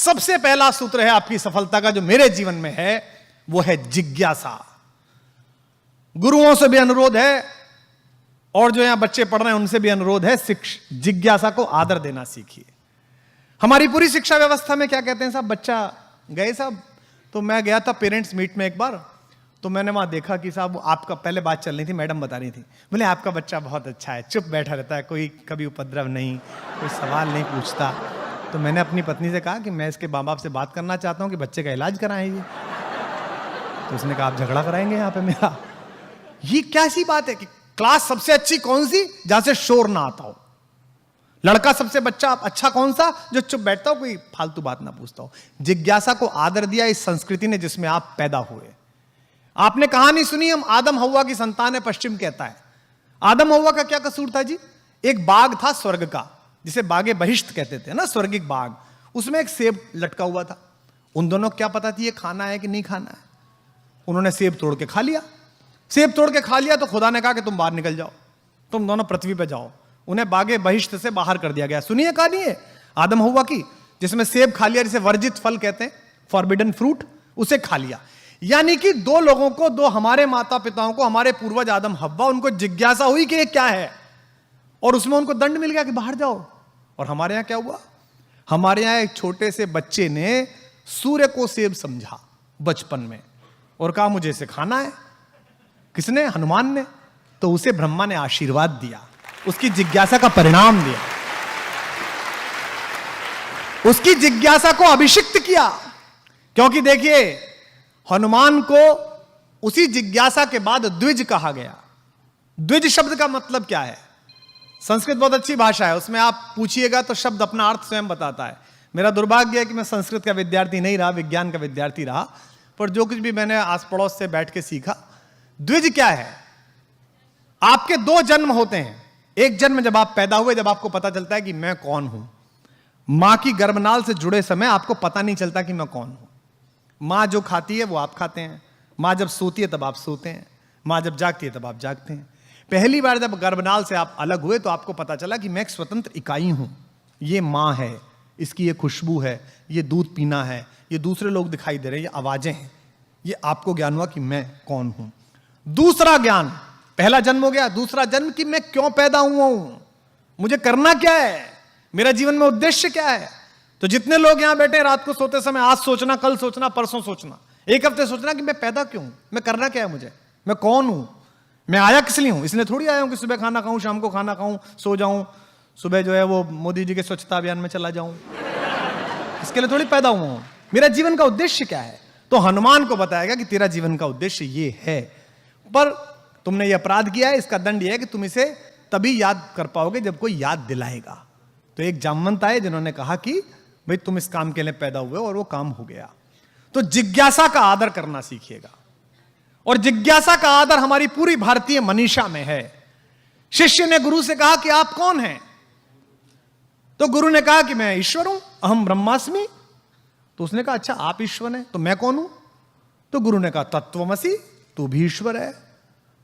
सबसे पहला सूत्र है आपकी सफलता का जो मेरे जीवन में है, वो है जिज्ञासा। गुरुओं से भी अनुरोध है और जो यहां बच्चे पढ़ रहे हैं उनसे भी अनुरोध है, जिज्ञासा को आदर देना सीखिए। हमारी पूरी शिक्षा व्यवस्था में क्या कहते हैं साहब, बच्चा गए साहब, तो मैं गया था पेरेंट्स मीट में एक बार, तो मैंने वहां देखा कि साहब आपका, पहले बात चल रही थी, मैडम बता रही थी, बोले आपका बच्चा बहुत अच्छा है, चुप बैठा रहता है, कोई कभी उपद्रव नहीं, कोई सवाल नहीं पूछता। तो मैंने अपनी पत्नी से कहा कि मैं इसके माँ बाप से बात करना चाहता हूँ कि बच्चे का इलाज कराएंगे। तो उसने कहा आप झगड़ा कराएंगे यहाँ पे मेरा। ये कैसी बात है कि क्लास सबसे अच्छी कौन सी, जहां से शोर ना आता हो। लड़का सबसे बच्चा अच्छा कौन सा, जो चुप बैठता हो, कोई फालतू बात ना पूछता हो। जिज्ञासा को आदर दिया इस संस्कृति ने जिसमें आप पैदा हुए। आपने कहानी सुनी, हम आदम हव्वा की संतान है, पश्चिम कहता है। आदम हव्वा का क्या कसूर था जी? एक बाग था स्वर्ग का, जिसे बागे बहिष्ठ कहते थे ना, स्वर्गिक बाग। उसमें एक सेब लटका हुआ था। उन दोनों को क्या पता थी ये खाना है कि नहीं खाना है। उन्होंने सेब तोड़ के खा लिया। सेब तोड़ के खा लिया तो खुदा ने कहा कि तुम बाहर निकल जाओ, तुम दोनों पृथ्वी पे जाओ। उन्हें बागे बहिष्ठ से बाहर कर दिया गया। सुनिए कहानी है आदम हव्वा की, जिसमें सेब खा लिया, जिसे वर्जित फल कहते हैं, फॉरबिडन फ्रूट, उसे खा लिया। यानी कि दो लोगों को, दो हमारे माता पिताओं को, हमारे पूर्वज आदम हव्वा, उनको जिज्ञासा हुई कि ये क्या है, और उसमें उनको दंड मिल गया कि बाहर जाओ। और हमारे यहां क्या हुआ? हमारे यहां एक छोटे से बच्चे ने सूर्य को सेब समझा बचपन में और कहा मुझे इसे खाना है। किसने? हनुमान ने। तो उसे ब्रह्मा ने आशीर्वाद दिया, उसकी जिज्ञासा का परिणाम दिया, उसकी जिज्ञासा को अभिषिक्त किया। क्योंकि देखिए, हनुमान को उसी जिज्ञासा के बाद द्विज कहा गया। द्विज शब्द का मतलब क्या है? संस्कृत बहुत अच्छी भाषा है, उसमें आप पूछिएगा तो शब्द अपना अर्थ स्वयं बताता है। मेरा दुर्भाग्य है कि मैं संस्कृत का विद्यार्थी नहीं रहा, विज्ञान का विद्यार्थी रहा, पर जो कुछ भी मैंने आस पड़ोस से बैठ के सीखा। द्विज क्या है? आपके दो जन्म होते हैं। एक जन्म जब आप पैदा हुए, जब आपको पता चलता है कि मैं कौन हूं। मां की गर्भनाल से जुड़े समय आपको पता नहीं चलता कि मैं कौन हूं। मां जो खाती है वो आप खाते हैं, मां जब सोती है तब आप सोते हैं, मां जब जागती है तब आप जागते हैं। पहली बार जब गर्भनाल से आप अलग हुए तो आपको पता चला कि मैं एक स्वतंत्र इकाई हूं। ये मां है, इसकी ये खुशबू है, ये दूध पीना है, ये दूसरे लोग दिखाई दे रहे हैं, ये आवाजें हैं। ये आपको ज्ञान हुआ कि मैं कौन हूं। दूसरा ज्ञान, पहला जन्म हो गया, दूसरा जन्म कि मैं क्यों पैदा हुआ हूं, मुझे करना क्या है, मेरा जीवन में उद्देश्य क्या है। तो जितने लोग यहां बैठे रात को सोते समय आज सोचना, कल सोचना, परसों सोचना, एक हफ्ते सोचना कि मैं पैदा क्यों हूं, मैं करना क्या है, मुझे, मैं कौन हूं, मैं आया किस लिए हूं। इसलिए थोड़ी आया हूं कि सुबह खाना खाऊं, शाम को खाना खाऊं, सो जाऊं, सुबह जो है वो मोदी जी के स्वच्छता अभियान में चला जाऊं। इसके लिए थोड़ी पैदा हुआ हूं। मेरा जीवन का उद्देश्य क्या है? तो हनुमान को बताएगा कि तेरा जीवन का उद्देश्य ये है, पर तुमने ये अपराध किया है, इसका दंड ये है कि तुम इसे तभी याद कर पाओगे जब कोई याद दिलाएगा। तो एक जामवंत आए जिन्होंने कहा कि भाई तुम इस काम के लिए पैदा हुए, और वो काम हो गया। तो जिज्ञासा का आदर करना सीखिएगा, और जिज्ञासा का आदर हमारी पूरी भारतीय मनीषा में है। शिष्य ने गुरु से कहा कि आप कौन हैं? तो गुरु ने कहा कि मैं ईश्वर हूं, अहम ब्रह्मास्मि। तो उसने कहा अच्छा आप ईश्वर हैं, तो मैं कौन हूं? तो गुरु ने कहा तत्वमसि, तू भी ईश्वर है।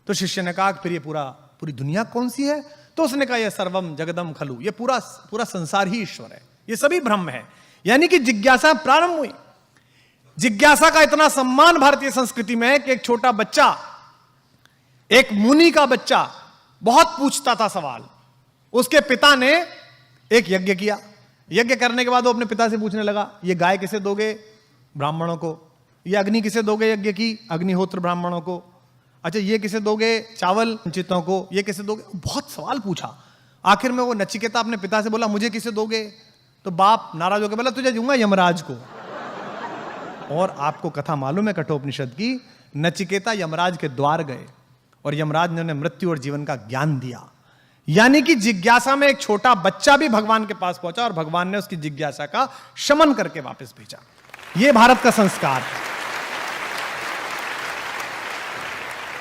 तो शिष्य ने कहा फिर ये पूरी दुनिया कौन सी है? तो उसने कहा यह सर्वम जगदम खलु, ये पूरा संसार ही ईश्वर है, ये सभी ब्रह्म है। यानी कि जिज्ञासा प्रारंभ हुई। जिज्ञासा का इतना सम्मान भारतीय संस्कृति में है कि एक छोटा बच्चा, एक मुनि का बच्चा, बहुत पूछता था सवाल। उसके पिता ने एक यज्ञ किया। यज्ञ करने के बाद वो अपने पिता से पूछने लगा, ये गाय किसे दोगे? ब्राह्मणों को। ये अग्नि किसे दोगे? यज्ञ की अग्निहोत्र ब्राह्मणों को। अच्छा ये किसे दोगे? चावल वंचितों को। ये किसे दोगे? बहुत सवाल पूछा। आखिर में वो नचिकेता अपने पिता से बोला मुझे किसे दोगे? तो बाप नाराज होकर बोला तुझे दूंगा यमराज को। और आपको कथा मालूम है कठोपनिषद की, नचिकेता यमराज के द्वार गए और यमराज ने उन्हें मृत्यु और जीवन का ज्ञान दिया। यानी कि जिज्ञासा में एक छोटा बच्चा भी भगवान के पास पहुंचा और भगवान ने उसकी जिज्ञासा का शमन करके वापस भेजा। यह भारत का संस्कार है।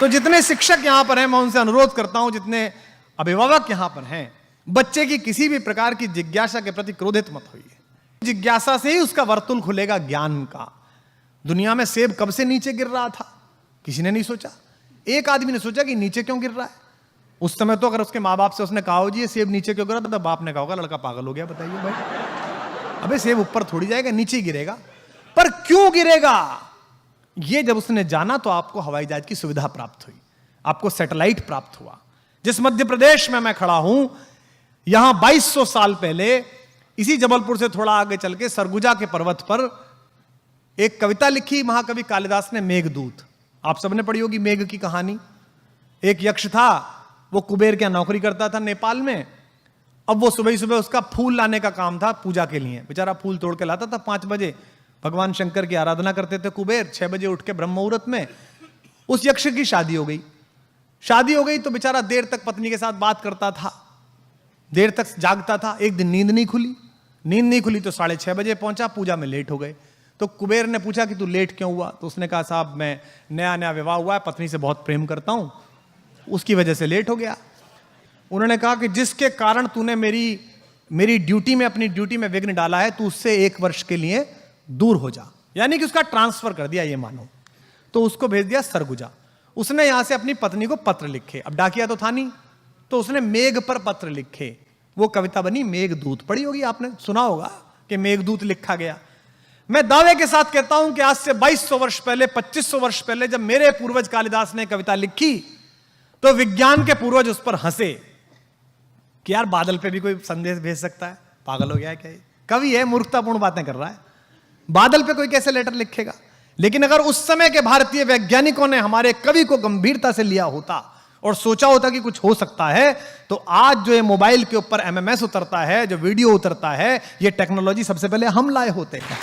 तो जितने शिक्षक यहां पर हैं मैं उनसे अनुरोध करता हूं, जितने अभिभावक यहां पर हैं, बच्चे की किसी भी प्रकार की जिज्ञासा के प्रति क्रोधित मत होइए। जिज्ञासा से ही उसका वर्तुल खुलेगा ज्ञान का। दुनिया में सेब कब से नीचे गिर रहा था किसी ने नहीं सोचा। एक आदमी ने सोचा कि नीचे क्यों गिर रहा है। उस समय तो अगर उसके माँ बाप से उसने कहा हो जी ये सेब नीचे क्यों गिरा, तो बाप ने कहा होगा लड़का पागल हो गया, बताइए भाई। अबे सेब ऊपर थोड़ी जाएगा, नीचे गिरेगा। पर क्यों गिरेगा, ये जब उसने जाना तो आपको हवाई जहाज की सुविधा प्राप्त हुई, आपको सैटेलाइट प्राप्त हुआ। जिस मध्य प्रदेश में मैं खड़ा हूं, यहां 2200 साल पहले इसी जबलपुर से थोड़ा आगे चल के सरगुजा के पर्वत पर एक कविता लिखी महाकवि कालिदास ने, मेघदूत। आप सबने पढ़ी होगी मेघ की कहानी। एक यक्ष था, वो कुबेर क्या नौकरी करता था नेपाल में। अब वो सुबह सुबह उसका फूल लाने का काम था पूजा के लिए, बेचारा फूल तोड़ के लाता था 5 बजे। भगवान शंकर की आराधना करते थे कुबेर, 6 बजे उठ के ब्रह्म मुहूर्त में। उस यक्ष की शादी हो गई। शादी हो गई तो बेचारा देर तक पत्नी के साथ बात करता था, देर तक जागता था। एक दिन नींद नहीं खुली तो 6:30 बजे पहुंचा, पूजा में लेट हो गए। तो कुबेर ने पूछा कि तू लेट क्यों हुआ? तो उसने कहा साहब मैं नया विवाह हुआ है, पत्नी से बहुत प्रेम करता हूं, उसकी वजह से लेट हो गया। उन्होंने कहा कि जिसके कारण तूने मेरी ड्यूटी में, अपनी ड्यूटी में विघ्न डाला है, तू उससे 1 वर्ष के लिए दूर हो जा, यानी कि उसका ट्रांसफर कर दिया, ये मानो। तो उसको भेज दिया सरगुजा। उसने यहां से अपनी पत्नी को पत्र लिखे। अब डाकिया तो था नहीं, तो उसने मेघ पर पत्र लिखे। वो कविता बनी मेघदूत। पढ़ी होगी आपने, सुना होगा कि मेघदूत लिखा गया। मैं दावे के साथ कहता हूं कि आज से 2200 वर्ष पहले, 2500 वर्ष पहले जब मेरे पूर्वज कालिदास ने कविता लिखी, तो विज्ञान के पूर्वज उस पर हंसे कि यार बादल पे भी कोई संदेश भेज सकता है, पागल हो गया है क्या? कवि है, मूर्खतापूर्ण बातें कर रहा है, बादल पे कोई कैसे लेटर लिखेगा? लेकिन अगर उस समय के भारतीय वैज्ञानिकों ने हमारे कवि को गंभीरता से लिया होता और सोचा होता कि कुछ हो सकता है, तो आज जो ये मोबाइल के ऊपर MMS उतरता है, जो वीडियो उतरता है, ये टेक्नोलॉजी सबसे पहले हम लाए होते हैं।